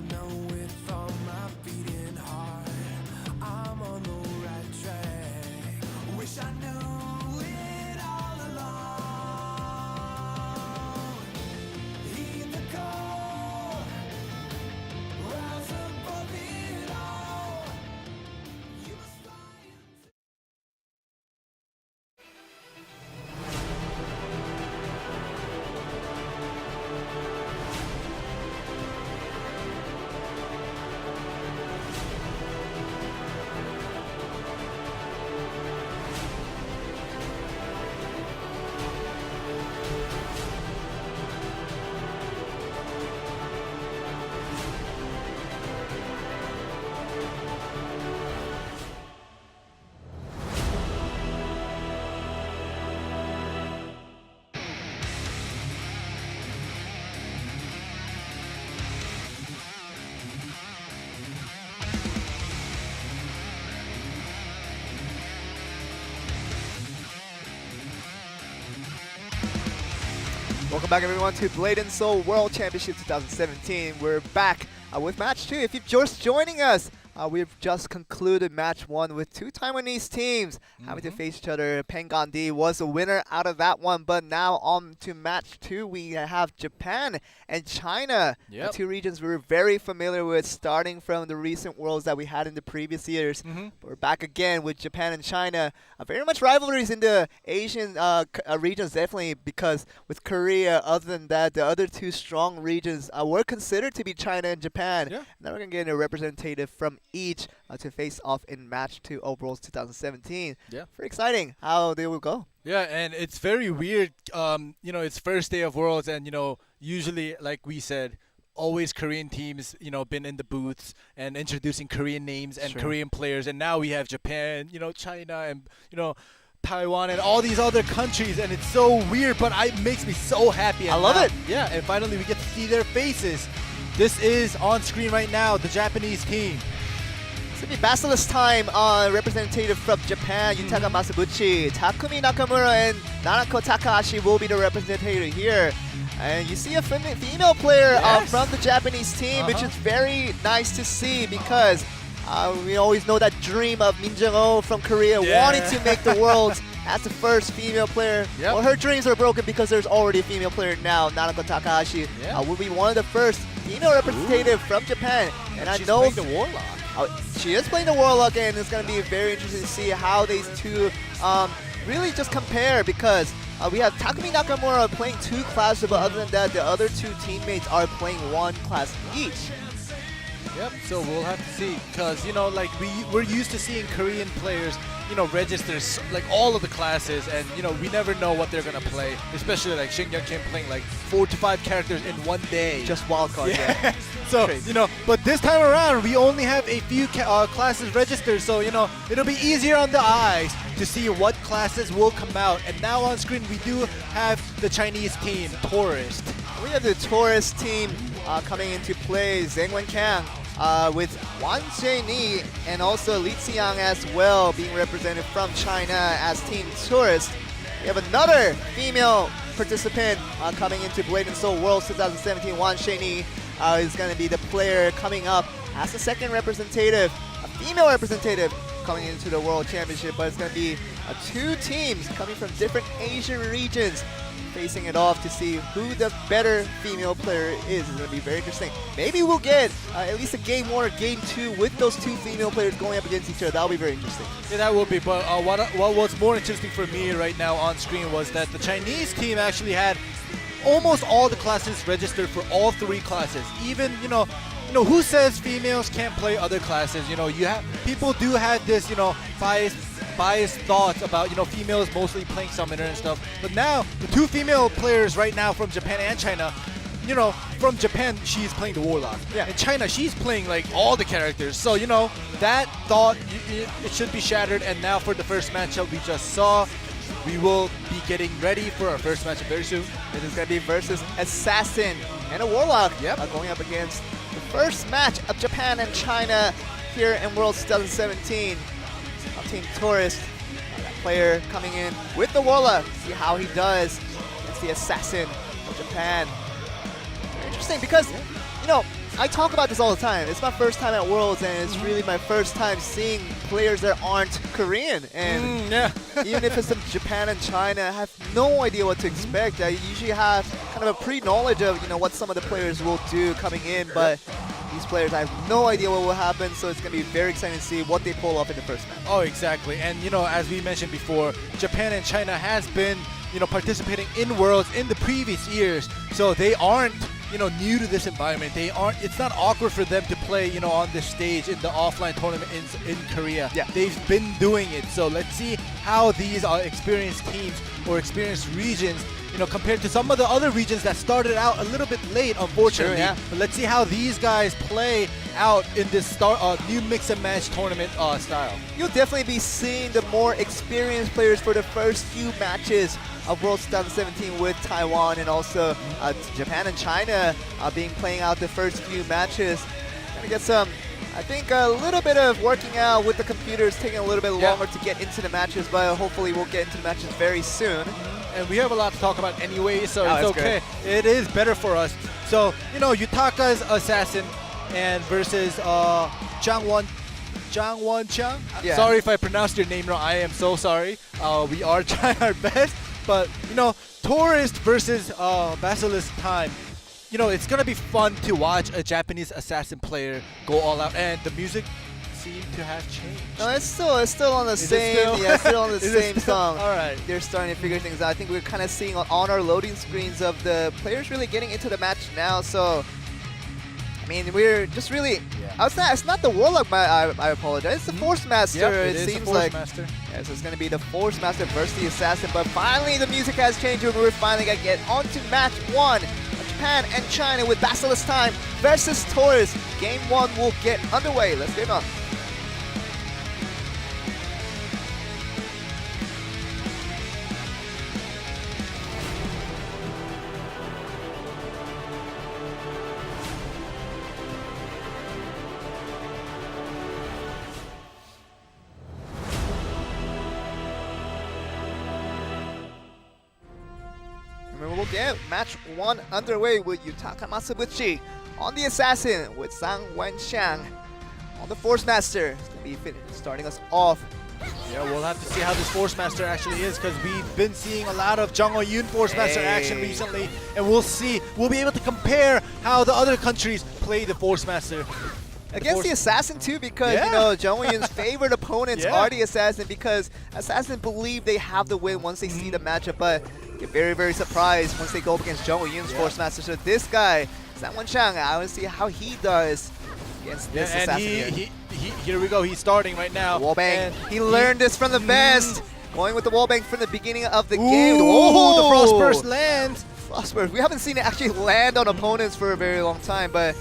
know with all my beating heart, I'm on the right track. Wish I knew it all along. Heed the call, rise above it all. You must fly into Welcome back everyone to Blade&Soul World Championship 2017. We're back with match 2. If you're just joining us, we've just concluded match 1 with two Taiwanese teams having to face each other. Penggandi was the winner out of that one, but now on to match 2. We have Japan and China, the two regions we're very familiar with, starting from the recent Worlds that we had in the previous years. We're back again with Japan and China. Very much rivalries in the Asian regions, definitely, because with Korea, other than that, the other two strong regions were considered to be China and Japan. Now we're going to get a representative from each to face off in match 2 of Worlds 2017. Very exciting how they will go. Yeah, and it's very weird. You know, it's first day of Worlds, and you know, usually, like we said, always Korean teams, you know, been in the booths and introducing Korean names and Korean players, and now we have Japan, you know, China, and you know, Taiwan, and all these other countries, and it's so weird, but it makes me so happy. I love it. Yeah, and finally we get to see their faces. This is on screen right now, the Japanese team. It's going to be BasiliskTime representative from Japan, Yutaka Masabuchi. Takumi Nakamura and Nanako Takahashi will be the representative here. And you see a female player from the Japanese team, which is very nice to see, because we always know that dream of Min Jung-oh from Korea wanting to make the Worlds as the first female player. Well, her dreams are broken because there's already a female player now, Nanako Takahashi. Will be one of the first female representative from Japan. And she's I know playing the Warlock. She is playing the Warlock, and it's going to be very interesting to see how these two really just compare, because we have Takumi Nakamura playing 2 classes, but other than that, the other 2 teammates are playing 1 class each. So we'll have to see, because you know, like we're used to seeing Korean players, you know, register like all of the classes, and you know, we never know what they're gonna play, especially like Shin Young Kim playing like 4 to 5 characters in one day. Just wildcard, So crazy. you know, but this time around we only have a few classes registered, so you know, it'll be easier on the eyes to see what classes will come out. And now on screen we do have the Chinese team, Tourist. We have the Tourist team coming into play. Zheng Wenkang with Wang Jiani and also Li Xiang as well, being represented from China as Team Tourist. We have another female participant coming into Blade&Soul Worlds 2017. Wang Jiani is going to be the player coming up as the second representative, a female representative coming into the World Championship. But it's going to be 2 teams coming from different Asian regions, facing it off to see who the better female player is. It's going to be very interesting. Maybe we'll get at least a game 1 or game 2 with those 2 female players going up against each other. That'll be very interesting. Yeah, that will be. But what was more interesting for me right now on screen was that the Chinese team actually had almost all the classes registered for all 3 classes. Even, you know, who says females can't play other classes? You know, people do have this, you know, biased thoughts about, you know, females mostly playing summoner and stuff. But now the 2 female players right now from Japan and China, you know, from Japan she's playing the Warlock. In China she's playing like all the characters. So you know, that thought it should be shattered. And now for the first matchup we just saw, we will be getting ready for our first matchup very soon. It is going to be versus Assassin and a Warlock. Going up against the first match of Japan and China here in Worlds 2017. Team Tourist, that player coming in with the Warlock. See how he does against the Assassin of Japan. Very interesting, because you know, I talk about this all the time. It's my first time at Worlds, and it's really my first time seeing players that aren't Korean. And Yeah. even if it's in Japan and China, I have no idea what to expect. I usually have kind of a pre-knowledge of what some of the players will do coming in, but these players, I have no idea what will happen. So it's going to be very exciting to see what they pull off in the first match. Oh, exactly. And as we mentioned before, Japan and China has been participating in Worlds in the previous years, so they aren't new to this environment. It's not awkward for them to play on this stage in the offline tournament in Korea. Yeah. They've been doing it. So let's see how these experienced teams or experienced regions compared to some of the other regions that started out a little bit late, unfortunately. Sure, yeah. But let's see how these guys play out in this new mix and match tournament style. You'll definitely be seeing the more experienced players for the first few matches of Worlds 2017 with Taiwan and also Japan and China playing out the first few matches. Gonna get some, I think, a little bit of working out with the computers, taking a little bit longer to get into the matches, but hopefully we'll get into the matches very soon. And we have a lot to talk about anyway, so Oh, it's that's okay. It is better for us. So, Yutaka's assassin and versus Zhang Wanchang. Yeah. Sorry if I pronounced your name wrong. I am so sorry. We are trying our best. But, Tourist versus BasiliskTime. It's going to be fun to watch a Japanese assassin player go all out. And the music seemed to have changed. No, it's still on the Is it same. still? Yeah, it's still on the Is it same still? song. All right. They're starting to figure things out. I think we're kind of seeing on our loading screens of the players really getting into the match now. So, I mean, we're just really. It's not the Warlock. I apologize. It's the Force Master. Yep, it is the seems Force like. Master. Yeah, so it's going to be the Force Master versus the Assassin. But finally, the music has changed, and we're finally going to get onto match one. Japan and China with BasiliskTime versus Taurus. Game one will get underway. Let's get on. We'll get match one underway with Yutaka Masabuchi on the Assassin with Zhang Wenxiang on the Force Master. It's going to be starting us off. Yeah, we'll have to see how this Force Master actually is, because we've been seeing a lot of Jung Ho-yoon Force Master action recently, and we'll be able to compare how the other countries play the Force Master. Against the Assassin too, because Jung Ho-yoon's favorite opponents are the Assassin, because Assassin believe they have the win once they see the matchup, but get very, very surprised once they go up against Jung Ho-yoon's Force Master. So this guy, Zhang Wenxiang, I want to see how he does against this Assassin here. Here we go. He's starting right now. Wallbang. He learned this from the best. Going with the wallbang from the beginning of the Ooh, game. the Frostburst lands. Frostburst. We haven't seen it actually land on opponents for a very long time, but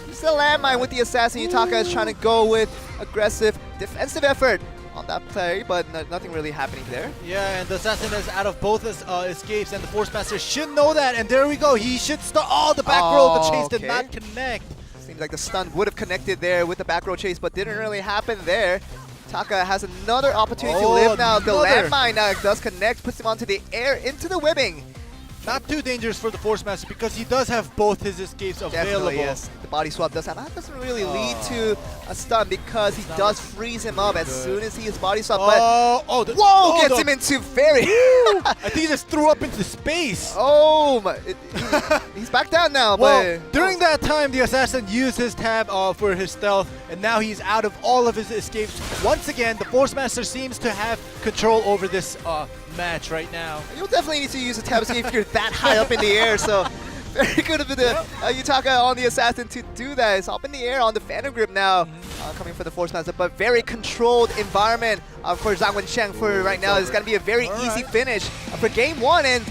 it's a landmine with the Assassin. Yutaka is trying to go with aggressive defensive effort on that play, but nothing really happening there. Yeah, and the Assassin is out of both escapes, and the Force Master should know that. And there we go. He should start. Oh, the back roll. The chase did not connect. Seems like the stun would have connected there with the back row chase, but didn't really happen there. Taka has another opportunity to live now. The landmine now does connect, puts him onto the air, into the whipping. Not too dangerous for the Force Master, because he does have both his escapes available. Definitely, yes. The body swap does have. That doesn't really lead to a stun, because he does freeze him up as soon as he is body swap. But gets him into very. I think he just threw up into space. Oh my! He's back down now. Well, but during that time, the Assassin used his tab for his stealth, and now he's out of all of his escapes. Once again, the Force Master seems to have control over this match right now. You'll definitely need to use a tab escape if you're that high up in the air. So very good of the Yutaka on the Assassin to do that. It's up in the air on the Phantom Grip now, coming for the Force Master, but very controlled environment for Zhang Wenxiang for right now. It's going to be a very easy finish for game one, and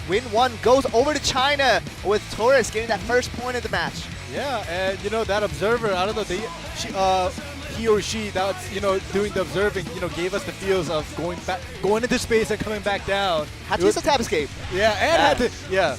win one goes over to China with Taurus getting that first point of the match. Yeah, and that observer, I don't know, he or she that's doing the observing, gave us the feels of going into space and coming back down. Had to use a tab escape. Yeah, and had to,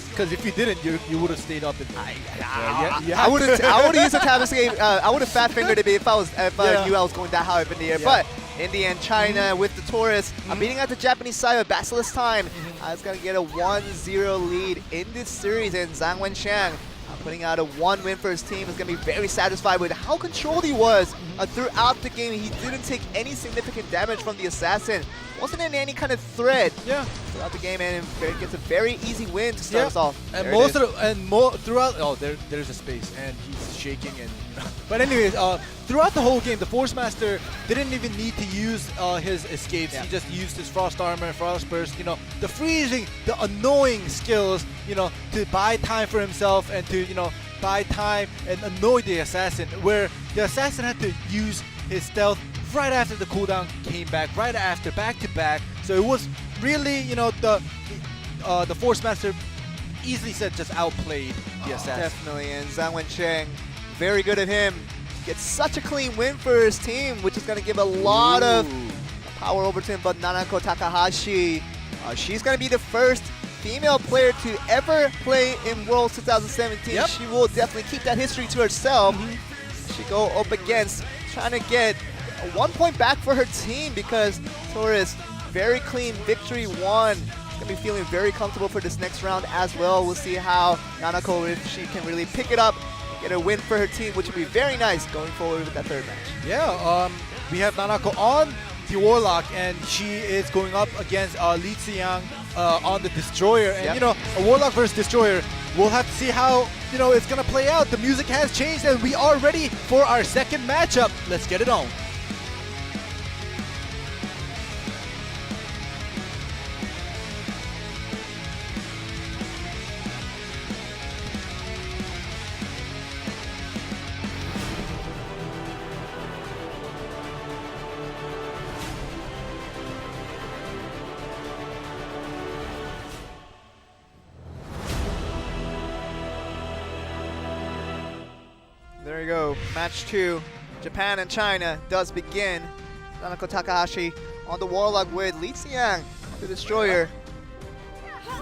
because if you didn't, you would have stayed up. I would have used a tab escape. I would have fat fingered it if I knew I was going that high up in the air. But in the end, China with the Taurus beating out the Japanese side of BasiliskTime. It's going to get a 1-0 lead in this series, and Zhang Wenxiang putting out a 1 win for his team. Is going to be very satisfied with how controlled he was throughout the game. He didn't take any significant damage from the assassin. Wasn't in any kind of threat throughout the game, and gets a very easy win to start us off. And There most it of the, throughout, there's a space, and he's shaking. And but anyways, throughout the whole game, the Force Master didn't even need to use his escapes. He just used his Frost Armor, Frost Burst, the freezing, the annoying skills, to buy time for himself and to, buy time and annoy the assassin, where the assassin had to use his stealth right after the cooldown came back, right after, back to back. So it was really, the Force Master easily said just outplayed the assassin. Definitely, and Zhang Wencheng, very good of him. Gets such a clean win for his team, which is going to give a lot of power over to him. But Nanako Takahashi, she's going to be the first female player to ever play in Worlds 2017. Yep. She will definitely keep that history to herself. She go up against trying to get 1 point back for her team, because Taurus, very clean victory won. Gonna be feeling very comfortable for this next round as well. We'll see how Nanako, if she can really pick it up, get a win for her team, which would be very nice going forward with that third match. Yeah, we have Nanako on the Warlock, and she is going up against Li Xiang on the Destroyer. And a Warlock versus Destroyer, we'll have to see how it's gonna play out. The music has changed, and we are ready for our second matchup. Let's get it on. There you go, match 2, Japan and China does begin. Nanako Takahashi on the Warlock with Li Xiang, the Destroyer.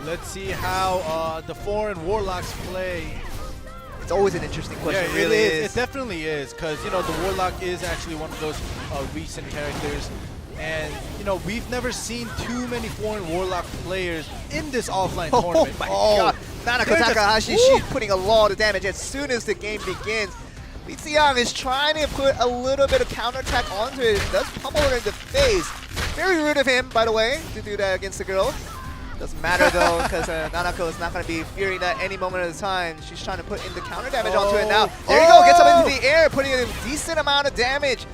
Let's see how the foreign Warlocks play. It's always an interesting question, Yeah, it really it is. It definitely is, because the Warlock is actually one of those recent characters, and we've never seen too many foreign Warlock players in this offline tournament. Oh my god, Nanako they're just- Takahashi, she's putting a lot of damage as soon as the game begins. Li Xiang is trying to put a little bit of counterattack onto it. Does pummel her in the face. Very rude of him, by the way, to do that against the girl. Doesn't matter though, because Nanako is not going to be fearing that any moment of the time. She's trying to put in the counter damage onto it now. There you go, gets up into the air, putting in a decent amount of damage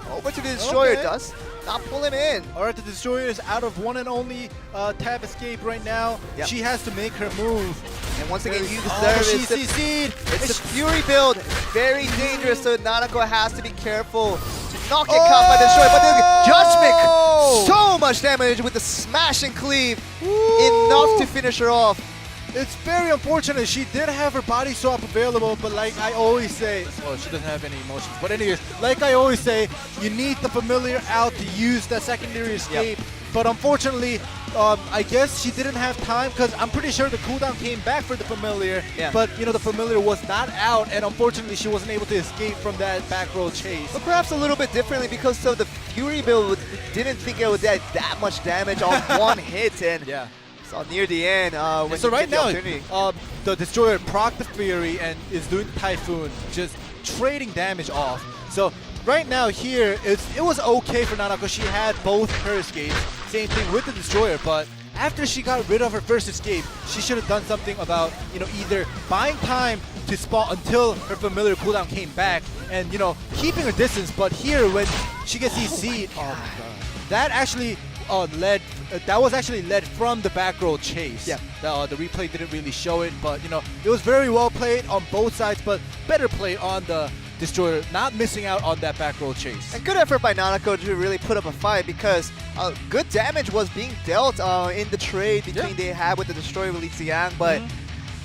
over to the Destroyer. Okay. Does not pull him in. Alright, the Destroyer is out of one and only tab escape right now. Yep. She has to make her move. And once again, you Oh, deserve she it. CC'd. It's a Fury build. It's very dangerous, so Nanako has to be careful to not get caught by the Destroyer. But then Judgment, so much damage with the smash and cleave. Enough to finish her off. It's very unfortunate. She did have her body swap available, but like I always say, well, she doesn't have any emotions. But anyways, like I always say, you need the familiar out to use that secondary escape. But unfortunately, I guess she didn't have time, because I'm pretty sure the cooldown came back for the familiar. But the familiar was not out, and unfortunately, she wasn't able to escape from that back row chase. But perhaps a little bit differently, because of the Fury build, didn't think it would get that much damage on one hit. And so near the end, when So you right get the now, opportunity. the Destroyer proc the Fury and is doing Typhoon, just trading damage off. So right now here, it was okay for Nanako. She had both her escapes. Same thing with the Destroyer, but after she got rid of her first escape, she should have done something about, either buying time to spawn until her familiar cooldown came back and, keeping her distance. But here, when she gets CC'd, oh my god, that actually that was actually led from the back row chase. The replay didn't really show it, but it was very well played on both sides, but better played on the Destroyer, not missing out on that back row chase. And good effort by Nanako to really put up a fight, because good damage was being dealt in the trade between they had with the Destroyer with Li Xiang, but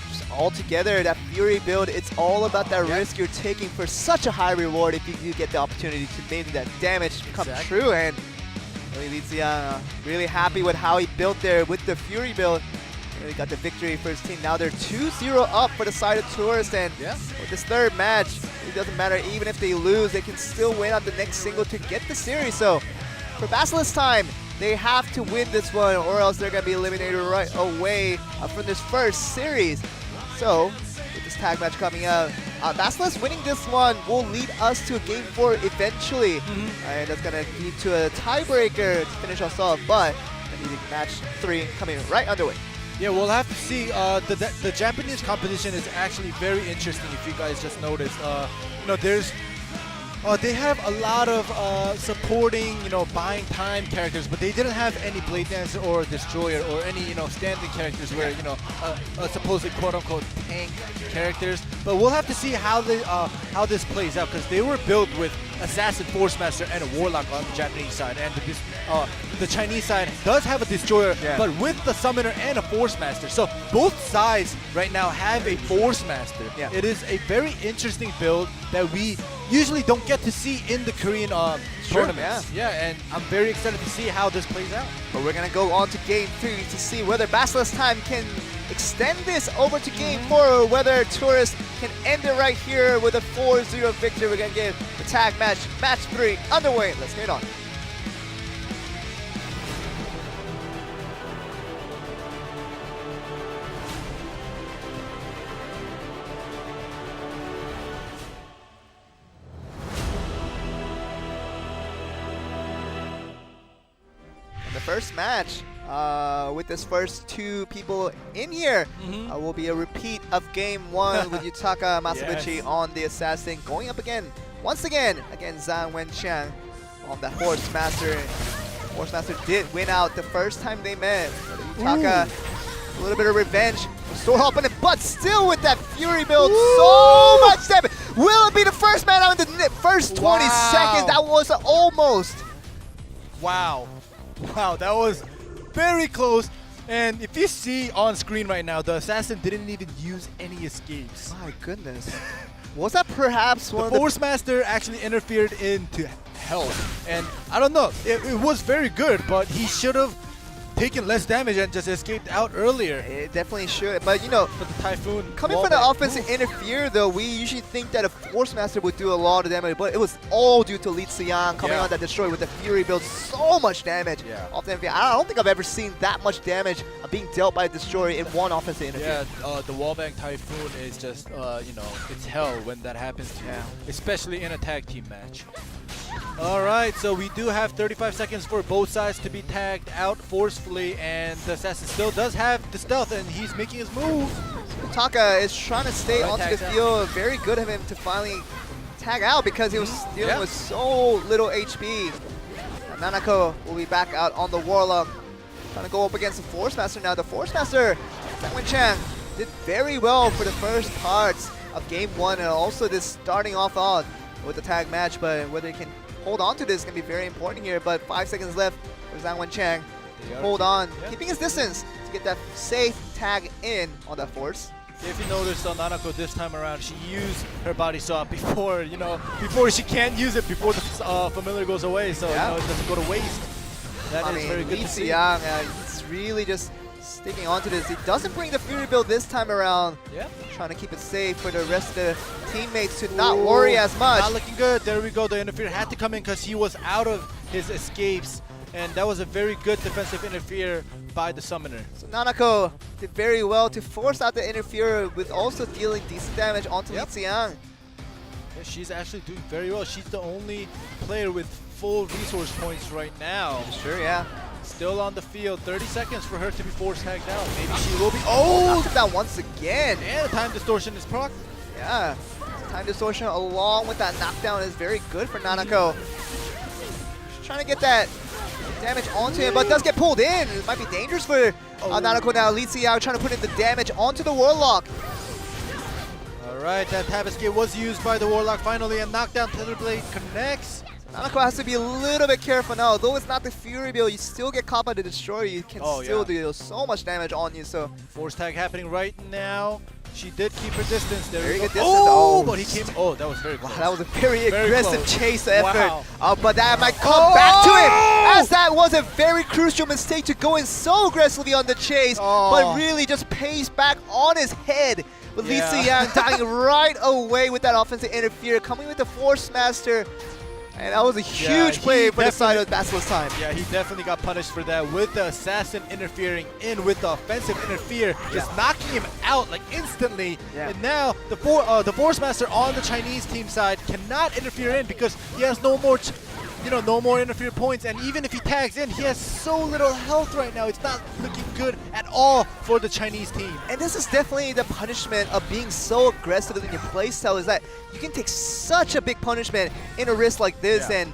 just altogether, that Fury build, it's all about that risk you're taking for such a high reward if you do get the opportunity to make that damage come true. And really, Li Xiang really happy with how he built there with the Fury build. Really got the victory for his team. Now they're 2-0 up for the side of Tourist, and with this third match, it doesn't matter. Even if they lose, they can still win out the next single to get the series. So for BasiliskTime, they have to win this one, or else they're going to be eliminated right away from this first series. So with this tag match coming up. Basilisk winning this one will lead us to a game 4 eventually. And that's going to lead to a tiebreaker to finish us off. But match 3 coming right underway. Yeah, we'll have to see. The Japanese competition is actually very interesting. If you guys just noticed, there's they have a lot of supporting, buying time characters, but they didn't have any Blade Dancer or Destroyer or any, standing characters where, supposedly quote-unquote tank characters. But we'll have to see how this plays out, because they were built with Assassin, Force Master, and a Warlock on the Japanese side, and the Chinese side does have a Destroyer, but with the Summoner and a Force Master. So both sides right now have a Force Master. Yeah. It is a very interesting build that we usually don't get to see in the Korean tournaments. Yeah, and I'm very excited to see how this plays out. But we're going to go on to game 3 to see whether BasiliskTime can extend this over to game 4, or whether Tourist can end it right here with a 4-0 victory. We're going to get the tag match, match 3 underway. Let's get it on. The first match with this first 2 people in here will be a repeat of game 1 with Yutaka Masabuchi on the Assassin, going up once again against Zhang Wenqiang on the Horse Master. Horse Master did win out the first time they met. Yutaka, a little bit of revenge, sword opponent, but still with that Fury build, so much damage. Will it be the first man out in the first 20 seconds? That was almost. Wow, that was very close. And if you see on screen right now, the Assassin didn't even use any escapes. My goodness. Was that perhaps one of the... Force Master actually interfered into health. And I don't know, it was very good, but he should have taken less damage and just escaped out earlier. It definitely should, but for the Typhoon coming from the offensive interfere though, we usually think that a Force Master would do a lot of damage, but it was all due to Li Xiang coming on that Destroy with the Fury build. So much damage off the interfere. I don't think I've ever seen that much damage being dealt by a Destroyer in one offensive interfere. Yeah, the wallbang Typhoon is just, it's hell when that happens to you, especially in a tag team match. Alright, so we do have 35 seconds for both sides to be tagged out forcefully, and the Assassin still does have the stealth, and he's making his move. Yutaka is trying to stay onto the field. Very good of him to finally tag out, because he was dealing with so little HP. And Nanako will be back out on the Warlock, trying to go up against the Force Master now. The Force Master, Zhang Wenqiang, did very well for the first parts of game 1, and also this starting off on with the tag match, but whether he can hold on to this is going to be very important here. But 5 seconds left for Zhang Wenqiang. Hold on, keeping his distance to get that safe tag in on that Force. If you notice on Nanako this time around, she used her body swap before, before she can't use it before the familiar goes away, so it doesn't go to waste. That is very good to see. He's really just sticking onto this. He doesn't bring the Fury build this time around. Trying to keep it safe for the rest of the teammates to not worry as much. Not looking good. There we go. The interfere had to come in because he was out of his escapes. And that was a very good defensive interfere by the Summoner. So Nanako did very well to force out the interfere with also dealing decent damage onto Li Xiang. Yeah, she's actually doing very well. She's the only player with full resource points right now. Sure, Still on the field. 30 seconds for her to be force tagged out. Maybe she will be. Knocked it down once again. Yeah, the time distortion is proc. Yeah, time distortion along with that knockdown is very good for Nanako. She's trying to get that damage onto him, but does get pulled in. It might be dangerous for Nanako now. Li Xiang trying to put in the damage onto the Warlock. Alright, that tab escape was used by the Warlock finally, and knockdown Tether Blade connects. Nanako has to be a little bit careful now. Though it's not the Fury build, you still get caught by the Destroyer. You can still deal so much damage on you. So force tag happening right now. She did keep her distance. There very we go. Good distance. But he came. Oh, that was very close. Wow, that was a very aggressive close. chase effort. But that might come back to him, as that was a very crucial mistake to go in so aggressively on the chase, but really just pays back on his head. With Li Xiang dying right away with that offensive interfere, coming with the Force Master. And that was a huge play for the side of BasiliskTime. Yeah, he definitely got punished for that with the Assassin interfering in with the offensive interfere, just knocking him out like instantly. Yeah. And now the Force Master on the Chinese team side cannot interfere in because he has no more, no more interfere points. And even if he tags in, he has so little health right now. It's not looking good at all for the Chinese team. And this is definitely the punishment of being so aggressive in your playstyle, is that you can take such a big punishment in a risk like this. Yeah. And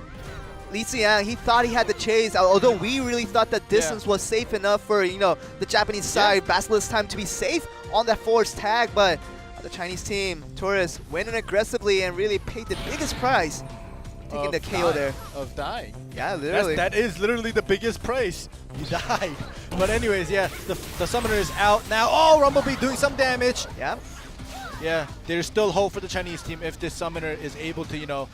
Li Xiang, he thought he had the chase, although we really thought that distance was safe enough for, the Japanese side, BasiliskTime, to be safe on that forced tag. But the Chinese team, Taurus, went in aggressively and really paid the biggest price, taking the KO there. Of dying. Yeah, literally. That is literally the biggest price. You died. But anyways, yeah, the summoner is out now. Oh, Rumblebee doing some damage. Yeah. Yeah, there's still hope for the Chinese team if this summoner is able to,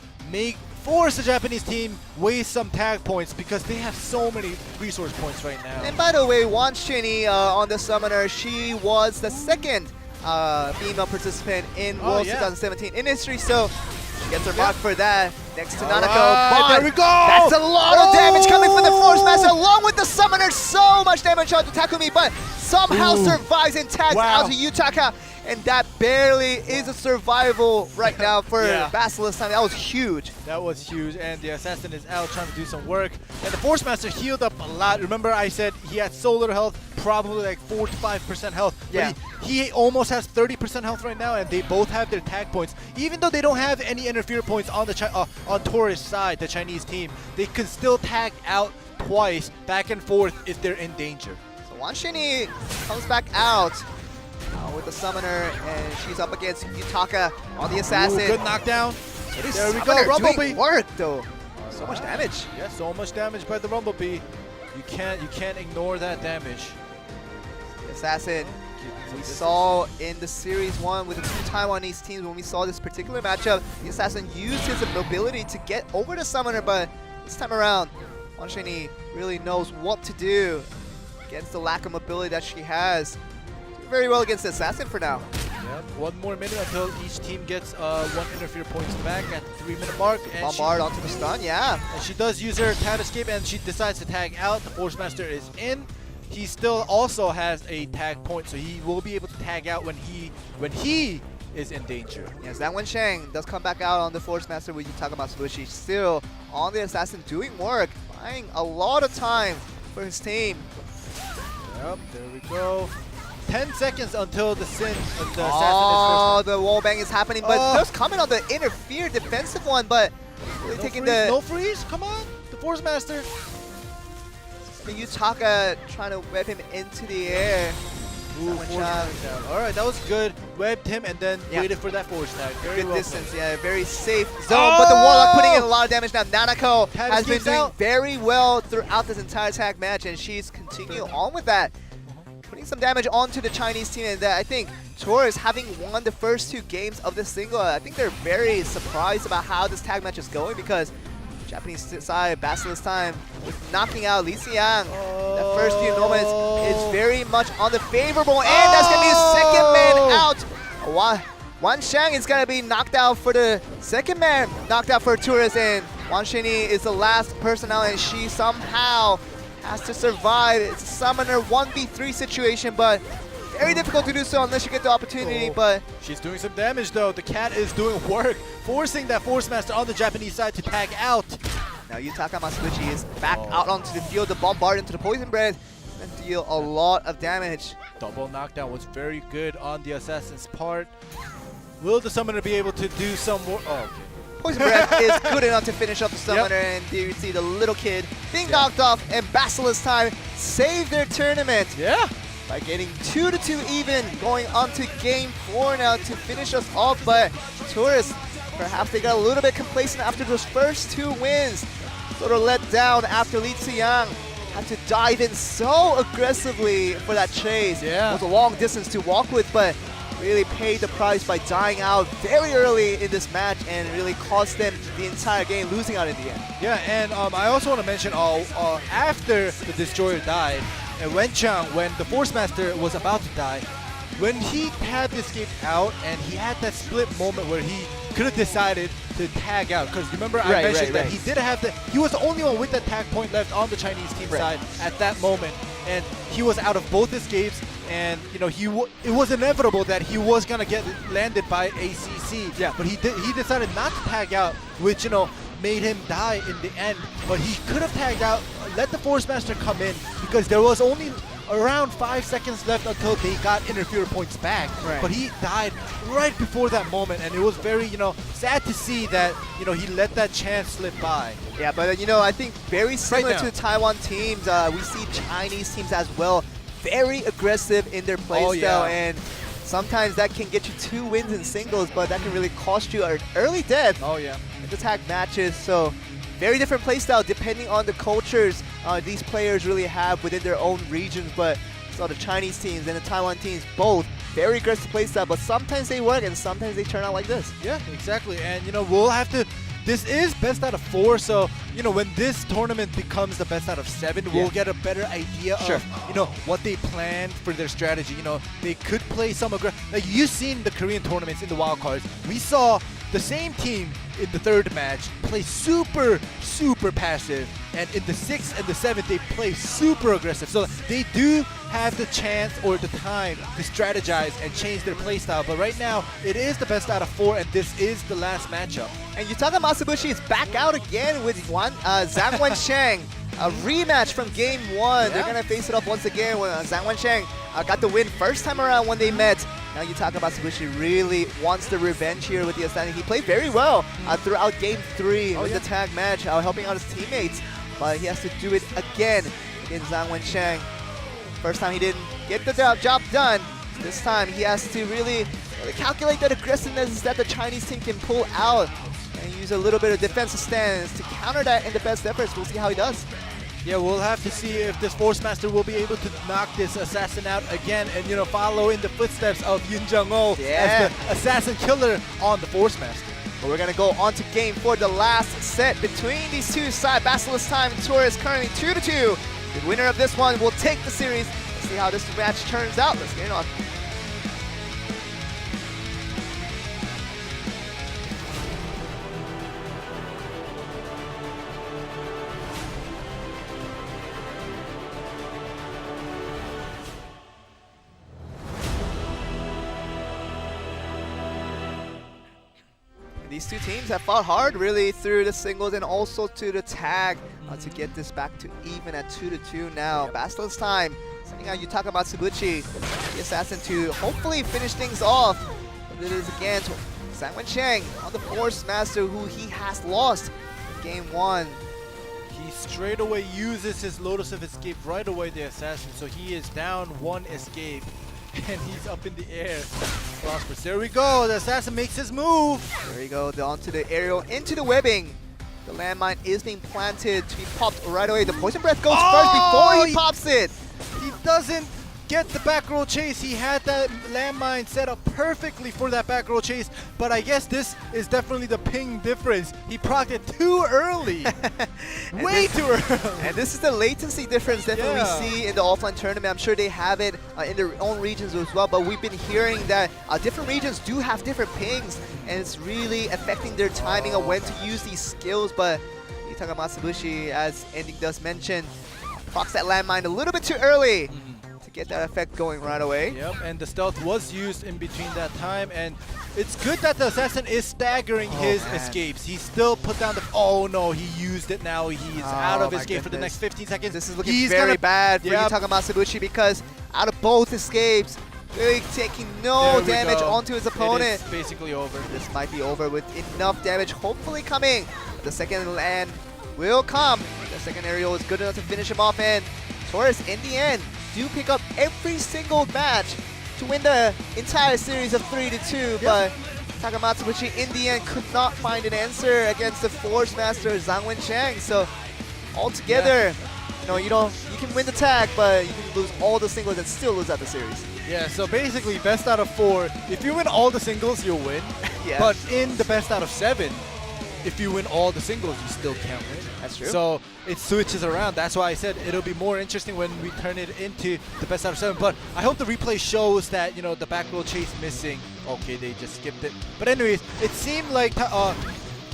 force the Japanese team waste some tag points because they have so many resource points right now. And by the way, Wan Shini on the summoner, she was the second female participant in Worlds 2017 in history, so she gets her mark for that. Next to Nanako, but there we go! That's a lot of damage coming from the Force Master, along with the summoner. So much damage onto Takumi, but somehow survives and tags out to Yutaka. And that barely is a survival right now for BasiliskTime. That was huge. That was huge, and the assassin is out trying to do some work. And the Force Master healed up a lot. Remember I said he had so little health, probably like 4 to 5% health. Yeah. But he almost has 30% health right now, and they both have their tag points. Even though they don't have any interfere points on the on Taurus side, the Chinese team, they can still tag out twice, back and forth, if they're in danger. So Wan Shini comes back out with the summoner, and she's up against Yutaka on the assassin. Ooh, good knockdown. There we go, Rumblebee. Work though. So much damage. Yeah, so much damage by the Rumblebee. You can't ignore that damage. The assassin. We saw in the Series 1 with the two Taiwanese teams, when we saw this particular matchup, the assassin used his mobility to get over the summoner, but this time around, Wan Shini really knows what to do against the lack of mobility that she has. Doing very well against the assassin for now. Yep, 1 more minute until each team gets 1 interfere points back at the 3-minute mark. And Bombard onto the stun, yeah. And she does use her tab escape, and she decides to tag out. The Force Master is in. He still also has a tag point, so he will be able to tag out when he is in danger. Yes, that Wensheng does come back out on the Force Master with Yutaka Matsubushi. Still on the assassin doing work, buying a lot of time for his team. Yep, there we go. 10 seconds until the assassin is first. Oh, the wallbang is happening, but just coming on the interfere defensive one, but really taking no freeze, come on, the Force Master. Yutaka trying to web him into the air. Ooh, alright, that was good. Webbed him and then waited for that force tag. Very good well distance, played. very safe zone, but the Warlock putting in a lot of damage now. Nanako has been doing out. very well throughout this entire tag match, and she's continuing on with that. Putting some damage onto the Chinese team, and I think Taurus, having won the first 2 games of this single, I think they're very surprised about how this tag match is going, because Japanese side, BasiliskTime, with knocking out Li Xiang. The first few moments is very much on the favorable end. That's going to be his second man out. Wan Shang is going to be knocked out for the second man, knocked out for Taurus, and Wan Shini is the last person out, and she somehow has to survive. It's a summoner 1v3 situation, but very difficult to do so unless you get the opportunity, but she's doing some damage though. The cat is doing work, forcing that Force Master on the Japanese side to tag out. Now Yutaka Matsubuchi is back out onto the field to bombard into the poison breath and deal a lot of damage. Double knockdown was very good on the assassin's part. Will the summoner be able to do some more? Oh, okay. Poison breath is good enough to finish up the summoner, and there you see the little kid being knocked off, and BasiliskTime saved their tournament. Yeah. By getting 2-2 even, going on to game 4 now to finish us off. But Taurus, perhaps they got a little bit complacent after those first 2 wins. Sort of let down after Li Xiang had to dive in so aggressively for that chase. Yeah. It was a long distance to walk with, but really paid the price by dying out very early in this match, and really cost them the entire game, losing out in the end. Yeah, and I also want to mention after the Destroyer died, and Wenchang, when the Force Master was about to die, when he had escaped out and he had that split moment where he could have decided to tag out, because remember I mentioned that he did have he was the only one with that tag point left on the Chinese team side at that moment, and he was out of both escapes, and you know it was inevitable that he was gonna get landed by ACC. Yeah. But he decided not to tag out, which made him die in the end. But he could have tagged out, let the Force Master come in, because there was only around 5 seconds left until they got interfere points back. Right. But he died right before that moment, and it was very sad to see that he let that chance slip by. Yeah, but I think very similar now. to Taiwan teams, we see Chinese teams as well, very aggressive in their playstyle, yeah. and sometimes that can get you 2 wins in singles, but that can really cost you an early death Oh yeah. in the tag matches. So very different playstyle depending on the cultures these players really have within their own regions. But so the Chinese teams and the Taiwan teams, both very aggressive playstyle, but sometimes they work and sometimes they turn out like this. Yeah, exactly. And we'll have to. This is best out of 4, so when this tournament becomes the best out of 7, we'll get a better idea of what they planned for their strategy. They could play some like you've seen the Korean tournaments in the wild cards. We saw the same team in the 3rd match play super passive, and in the 6th and the 7th they play super aggressive. So they do have the chance or the time to strategize and change their playstyle. But right now it is the best out of 4, and this is the last matchup. And Yutaka Masabushi is back out again with Zhang Wensheng. A rematch from game 1. They're going to face it up once again when Zhang Wensheng got the win first time around when they met. Now Yutaka Masabushi really wants the revenge here with the Asani. He played very well throughout game 3 with the tag match, helping out his teammates. But he has to do it again against Zhang Wensheng. First time he didn't get the job done. This time he has to really calculate that aggressiveness that the Chinese team can pull out and use a little bit of defensive stance to counter that in the best efforts. We'll see how he does. Yeah, we'll have to see if this Force Master will be able to knock this assassin out again and follow in the footsteps of Yun Jung-oh as the assassin killer on the Force Master. But we're going to go on to game 4, the last set between these two sides. BasiliskTime and Tour is currently 2-2. The winner of this one will take the series. Let's see how this match turns out. Let's get it on. These two teams have fought hard really through the singles and also to the tag to get this back to even at 2-2 now. BasiliskTime sending out Yutaka Matsubuchi, the assassin, to hopefully finish things off. But it is again to Zhang Wensheng on the Force Master, who he has lost in game 1. He straight away uses his Lotus of Escape right away, the assassin, so he is down 1 escape. And he's up in the air. Prosperous. There we go. The assassin makes his move. There you go. Onto the aerial, into the webbing. The landmine is being planted to be popped right away. The poison breath goes first before he pops it. He doesn't get the back row chase. He had that landmine set up perfectly for that back row chase, but I guess this is definitely the ping difference. He procced it too early. Way too early. And this is the latency difference definitely we see in the offline tournament. I'm sure they have it in their own regions as well, but we've been hearing that different regions do have different pings, and it's really affecting their timing of when to use these skills. But Yutaka Matsubushi, as Ending does mention, procs that landmine a little bit too early. To get that effect going right away. Yep, and the stealth was used in between that time, and it's good that the assassin is staggering his escapes. He still put down the... Oh no, he used it now. He is out of escape for the next 15 seconds. This is looking very bad for Yutaka Matsubuchi, because out of both escapes, really taking no damage onto his opponent. It is basically over. This might be over with enough damage hopefully coming. The second land will come. The second aerial is good enough to finish him off, and Taurus, in the end, do pick up every single match to win the entire series of 3-2, but Yutaka Matsubuchi in the end could not find an answer against the Force Master Zhang Wensheng. So altogether, you can win the tag, but you can lose all the singles and still lose out the series. Yeah, so basically best out of 4. If you win all the singles, you'll win. But in the best out of 7, if you win all the singles, you still can't win. That's true. So it switches around. That's why I said it'll be more interesting when we turn it into the best out of 7. But I hope the replay shows that, the back row chase missing. Okay, they just skipped it. But anyways, it seemed like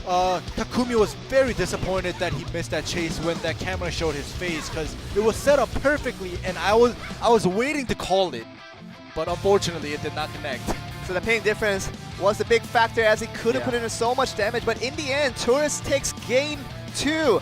Takumi was very disappointed that he missed that chase when that camera showed his face, because it was set up perfectly, and I was waiting to call it. but unfortunately it did not connect. So the ping difference was the big factor as he couldn't Yeah. put in so much damage. But in the end, Tourist takes game 2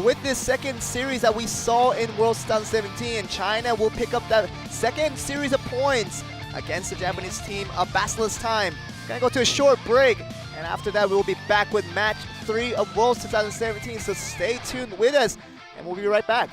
with this second series that we saw in Worlds 2017. And China will pick up that second series of points against the Japanese team of BasiliskTime. Gonna go to a short break. And after that, we will be back with match 3 of Worlds 2017. So stay tuned with us and we'll be right back.